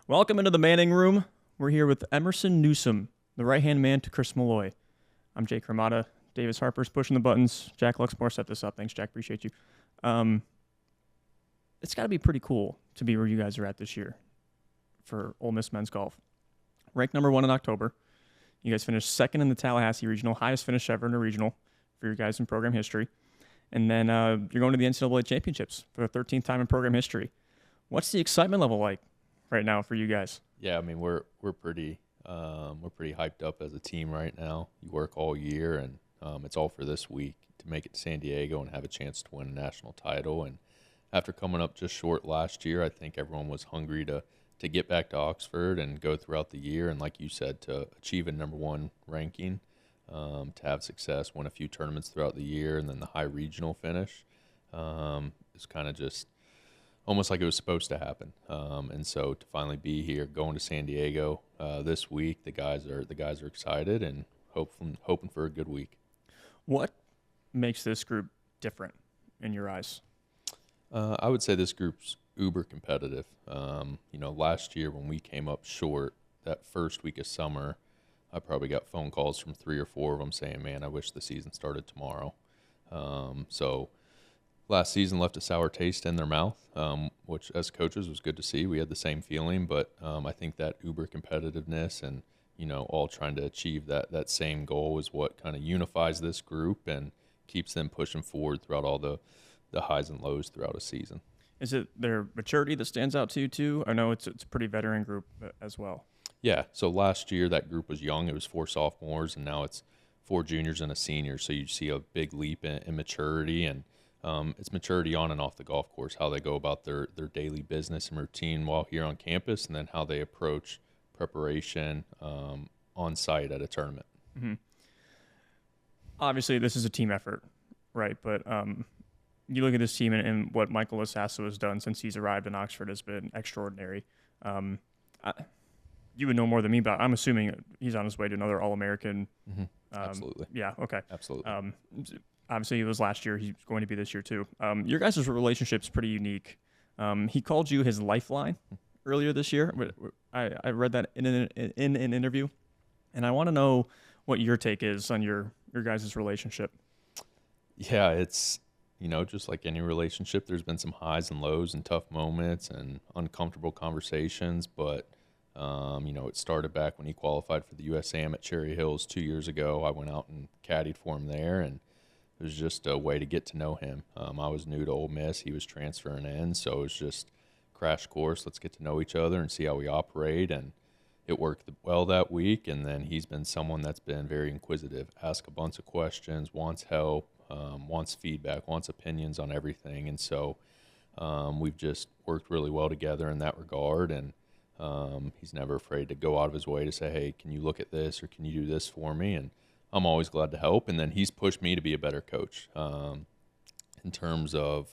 Welcome into the Manning Room. We're here with Emerson Newsome, the right-hand man to Chris Malloy. I'm Jake Ramada. Davis Harper's pushing the buttons. Jack Luxmore set this up. Thanks, Jack. Appreciate you. It's got to be pretty cool to be where you guys are at this year for Ole Miss men's golf. Ranked number 1 in October. You guys finished second in the Tallahassee Regional, highest finish ever in a regional for your guys in program history. And then you're going to the NCAA Championships for the 13th time in program history. What's the excitement level like right now for you guys? Yeah, I mean we're pretty hyped up as a team right now. You work all year, and it's all for this week to make it to San Diego and have a chance to win a national title. And after coming up just short last year, I think everyone was hungry to get back to Oxford and go throughout the year. And like you said, to achieve a number 1 ranking, to have success, win a few tournaments throughout the year, and then the high regional finish is kind of just almost like it was supposed to happen. And so to finally be here, going to San Diego this week, the guys are excited and hoping for a good week. What makes this group different in your eyes? I would say this group's uber competitive. Last year when we came up short, that first week of summer, I probably got phone calls from 3 or 4 of them saying, man, I wish the season started tomorrow. So last season left a sour taste in their mouth, which as coaches was good to see. We had the same feeling, but I think that uber competitiveness and, all trying to achieve that same goal is what kind of unifies this group and keeps them pushing forward throughout all the highs and lows throughout a season. Is it their maturity that stands out to you too? I know it's a pretty veteran group as well. Yeah, so last year that group was young. It was 4 sophomores, and now it's 4 juniors and a senior. So you see a big leap in maturity, and it's maturity on and off the golf course, how they go about their daily business and routine while here on campus, and then how they approach preparation on site at a tournament. Mm-hmm. Obviously, this is a team effort, right? But you look at this team and what Michael Assasso has done since he's arrived in Oxford has been extraordinary. You would know more than me, but I'm assuming he's on his way to another All-American. Mm-hmm. Absolutely. Yeah, okay. Absolutely. Obviously, it was last year. He's going to be this year, too. Your guys' relationship's pretty unique. He called you his lifeline earlier this year. I read that in an interview, and I want to know what your take is on your guys' relationship. Yeah, it's, just like any relationship, there's been some highs and lows and tough moments and uncomfortable conversations, but it started back when he qualified for the USAM at Cherry Hills 2 years ago. I went out and caddied for him there, and it was just a way to get to know him. I was new to Ole Miss. He was transferring in, so it was just crash course. Let's get to know each other and see how we operate, and it worked well that week. And then he's been someone that's been very inquisitive, ask a bunch of questions, wants help, wants feedback, wants opinions on everything. And so we've just worked really well together in that regard, and he's never afraid to go out of his way to say, hey, can you look at this or can you do this for me? And I'm always glad to help. And then he's pushed me to be a better coach in terms of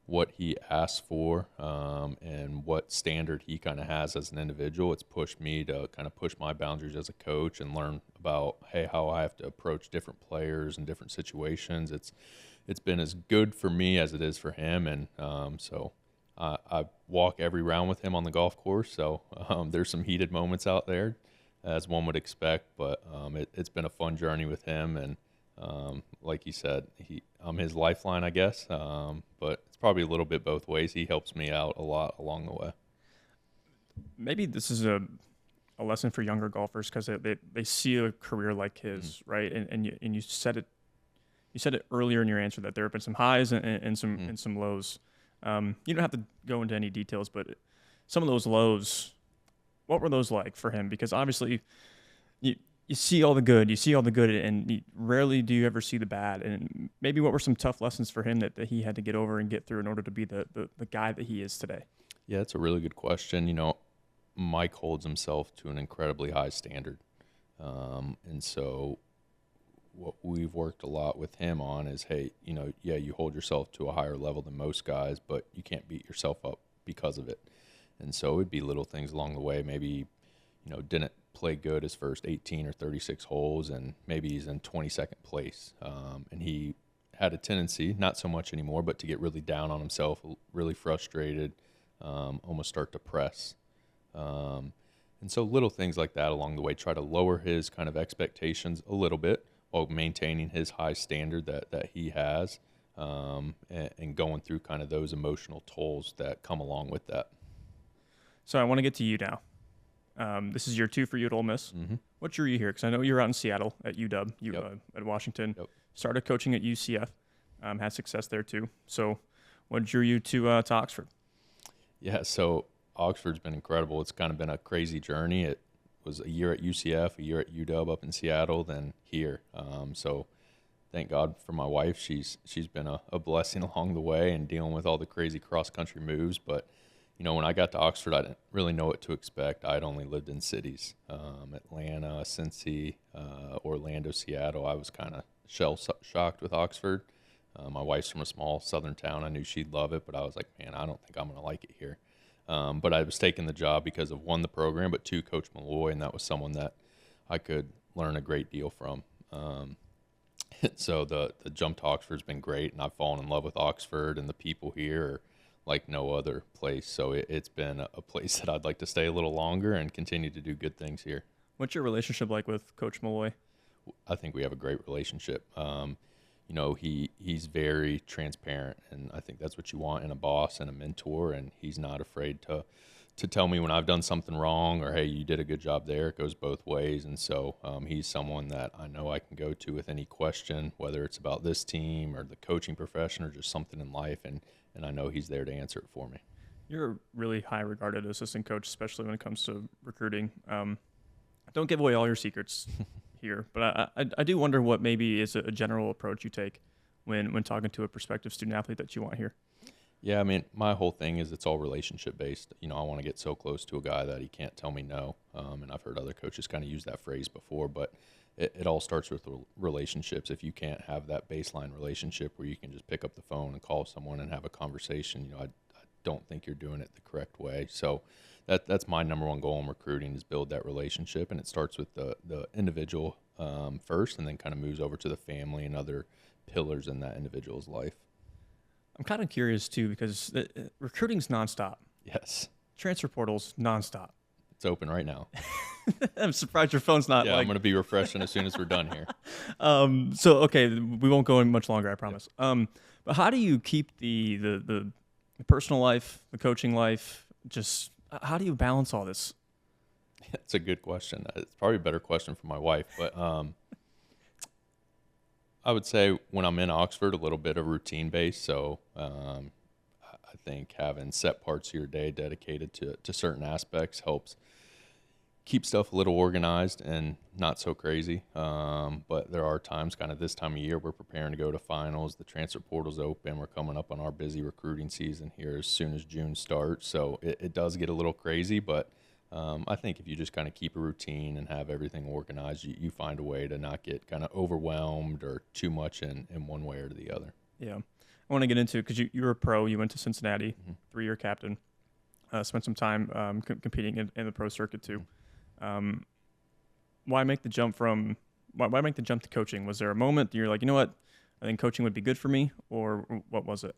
what he asks for and what standard he kind of has as an individual. It's pushed me to kind of push my boundaries as a coach and learn about, hey, how I have to approach different players and different situations. It's been as good for me as it is for him. And so I walk every round with him on the golf course. So there's some heated moments out there, as one would expect, but it's been a fun journey with him. And like you said, I'm his lifeline, I guess, but it's probably a little bit both ways. He helps me out a lot along the way. Maybe this is a lesson for younger golfers because they see a career like his, right? And you said it earlier in your answer that there have been some highs and some lows. You don't have to go into any details, but some of those lows, what were those like for him? Because obviously you see all the good, and rarely do you ever see the bad. And maybe what were some tough lessons for him that he had to get over and get through in order to be the guy that he is today? Yeah, it's a really good question. Mike holds himself to an incredibly high standard. And so what we've worked a lot with him on is, hey, you hold yourself to a higher level than most guys, but you can't beat yourself up because of it. And so it'd be little things along the way. Maybe, didn't play good his first 18 or 36 holes, and maybe he's in 22nd place. And he had a tendency, not so much anymore, but to get really down on himself, really frustrated, almost start to press And so little things like that along the way, try to lower his kind of expectations a little bit while maintaining his high standard that he has, and going through kind of those emotional tolls that come along with that. So I want to get to you now. This is year 2 for you at Ole Miss. Mm-hmm. What drew you here? Because I know you were out in Seattle at UW, at Washington. Yep. Started coaching at UCF, had success there too. So what drew you to Oxford? Yeah, so Oxford's been incredible. It's kind of been a crazy journey. It was a year at UCF, a year at UW up in Seattle, then here. So thank God for my wife. She's been a blessing along the way and dealing with all the crazy cross-country moves. But, when I got to Oxford, I didn't really know what to expect. I'd only lived in cities, Atlanta, Cincy, Orlando, Seattle. I was kind of shell-shocked with Oxford. My wife's from a small southern town. I knew she'd love it, but I was like, man, I don't think I'm going to like it here. But I was taking the job because of, 1, the program, but 2, Coach Malloy, and that was someone that I could learn a great deal from. So the jump to Oxford's been great, and I've fallen in love with Oxford, and the people here are like no other place. So it's been a place that I'd like to stay a little longer and continue to do good things here. What's your relationship like with Coach Malloy? I think we have a great relationship. He's very transparent, and I think that's what you want in a boss and a mentor, and he's not afraid to tell me when I've done something wrong or, hey, you did a good job there. It goes both ways, and so he's someone that I know I can go to with any question, whether it's about this team or the coaching profession or just something in life, and I know he's there to answer it for me. You're a really high-regarded assistant coach, especially when it comes to recruiting. Don't give away all your secrets here, but I do wonder what maybe is a general approach you take when talking to a prospective student athlete that you want here. Yeah, I mean, my whole thing is it's all relationship based. I want to get so close to a guy that he can't tell me no. And I've heard other coaches kind of use that phrase before, but it all starts with relationships. If you can't have that baseline relationship where you can just pick up the phone and call someone and have a conversation, I don't think you're doing it the correct way. So that's my number one goal in recruiting, is build that relationship, and it starts with the individual first, and then kind of moves over to the family and other pillars in that individual's life. I'm kind of curious too, because recruiting's nonstop. Yes. Transfer portal's nonstop. It's open right now. I'm surprised your phone's not. Yeah, I'm going to be refreshing as soon as we're done here. So okay, we won't go in much longer, I promise. But how do you keep the personal life, the coaching life? Just how do you balance all this? It's a good question. It's probably a better question for my wife, but I would say when I'm in Oxford, a little bit of routine based. So I think having set parts of your day dedicated to certain aspects helps keep stuff a little organized and not so crazy. But there are times, kind of this time of year, we're preparing to go to finals. The transfer portal's open. We're coming up on our busy recruiting season here as soon as June starts. So it does get a little crazy, but I think if you just kind of keep a routine and have everything organized, you find a way to not get kind of overwhelmed or too much in one way or the other. Yeah. I want to get into, because you were a pro, you went to Cincinnati, 3-year captain, spent some time competing in the pro circuit too. Why make the jump to coaching? Was there a moment that you're like, you know what, I think coaching would be good for me, or what was it?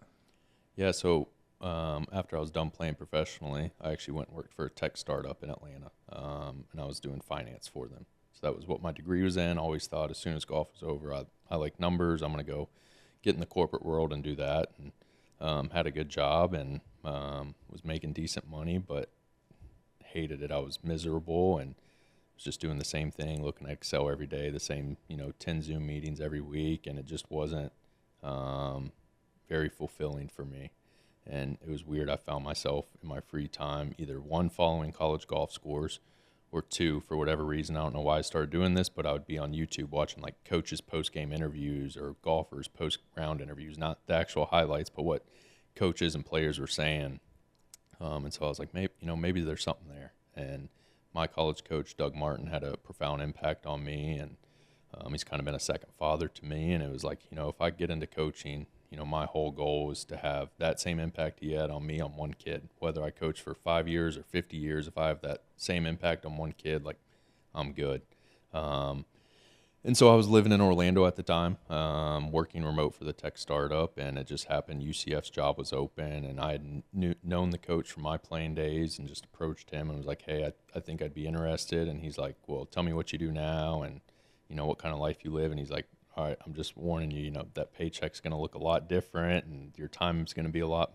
Yeah, so after I was done playing professionally, I actually went and worked for a tech startup in Atlanta, and I was doing finance for them. So that was what my degree was in. Always thought as soon as golf was over, I like numbers. I'm going to go get in the corporate world and do that. And had a good job and was making decent money, but hated it. I was miserable and was just doing the same thing, looking at Excel every day, the same 10 Zoom meetings every week, and it just wasn't very fulfilling for me. And it was weird. I found myself in my free time either, 1, following college golf scores, or 2, for whatever reason, I don't know why I started doing this, but I would be on YouTube watching like coaches post-game interviews or golfers post-round interviews, not the actual highlights, but what coaches and players were saying. And so I was like, maybe there's something there. And my college coach, Doug Martin, had a profound impact on me, and he's kind of been a second father to me. And it was like, if I get into coaching, my whole goal is to have that same impact he had on me on one kid. Whether I coach for 5 years or 50 years, if I have that same impact on one kid, like, I'm good. And so I was living in Orlando at the time, working remote for the tech startup, and it just happened UCF's job was open, and I had known the coach from my playing days and just approached him and was like, hey, I think I'd be interested. And he's like, well, tell me what you do now and, what kind of life you live. And he's like, all right, I'm just warning you, that paycheck's going to look a lot different and your time's going to be a lot,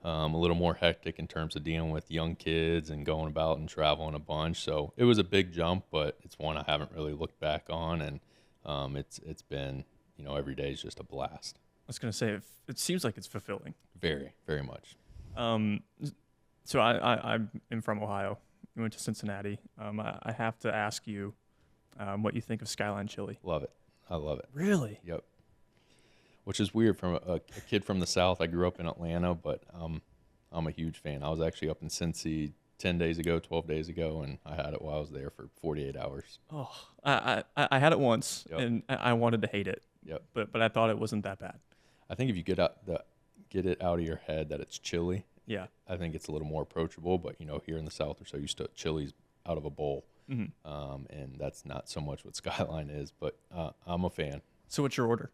a little more hectic in terms of dealing with young kids and going about and traveling a bunch. So it was a big jump, but it's one I haven't really looked back on. And it's been, every day is just a blast. I was going to say, it seems like it's fulfilling. Very, very much. So I'm from Ohio. We went to Cincinnati. I have to ask you what you think of Skyline Chili. Love it. I love it. Really? Yep. Which is weird from a kid from the South. I grew up in Atlanta, but I'm a huge fan. I was actually up in Cincy 12 days ago, and I had it while I was there for 48 hours. Oh, I had it once, Yep. and I wanted to hate it. Yep. But I thought it wasn't that bad. I think if you get it out of your head that it's chili, Yeah. I think it's a little more approachable. But here in the South, we're so used to chili's out of a bowl, and that's not so much what Skyline is. But I'm a fan. So what's your order?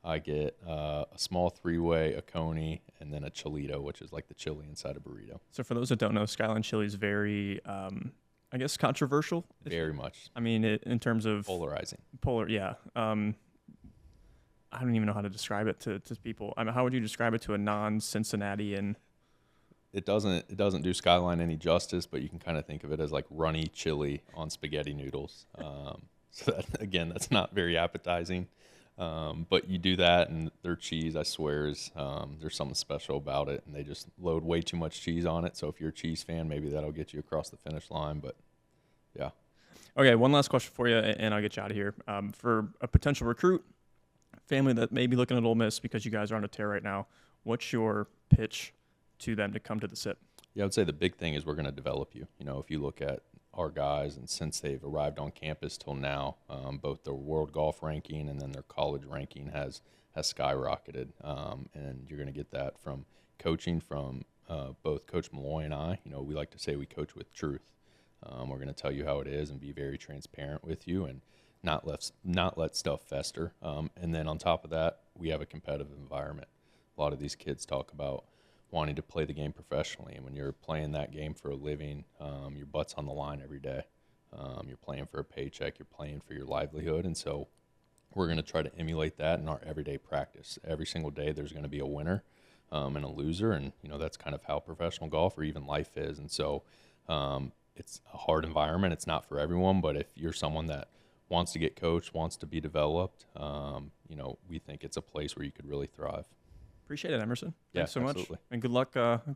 I get a small 3-way, a coney, and then a chilito, which is like the chili inside a burrito. So for those that don't know, Skyline Chili is very, I guess, controversial. Very much. I mean, in terms of Polarizing. Yeah. I don't even know how to describe it to people. I mean, how would you describe it to a non-Cincinnatian? It doesn't do Skyline any justice, but you can kind of think of it as like runny chili on spaghetti noodles. So that's not very appetizing. But you do that, and their cheese, I swear, is there's something special about it, and they just load way too much cheese on it. So if you're a cheese fan, maybe that'll get you across the finish line. But yeah. Okay, one last question for you, and I'll get you out of here. For a potential recruit, family that may be looking at Ole Miss because you guys are on a tear right now, what's your pitch to them to come to the SIP? Yeah, I would say the big thing is we're going to develop you. If you look at our guys, and since they've arrived on campus till now, both their world golf ranking and then their college ranking has skyrocketed, and you're going to get that from coaching from both Coach Malloy and I. We like to say we coach with truth. We're going to tell you how it is and be very transparent with you and not let stuff fester. And then on top of that, we have a competitive environment. A lot of these kids talk about wanting to play the game professionally, and when you're playing that game for a living, your butt's on the line every day. You're playing for a paycheck, you're playing for your livelihood, and so we're going to try to emulate that in our everyday practice. Every single day there's going to be a winner and a loser, and that's kind of how professional golf or even life is. And so it's a hard environment. It's not for everyone, but if you're someone that wants to get coached, wants to be developed, we think it's a place where you could really thrive. Appreciate it, Emerson. Yeah, Thanks so absolutely. much. And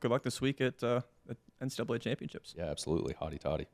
good luck this week at NCAA championships. Yeah, absolutely. Hotty toddy.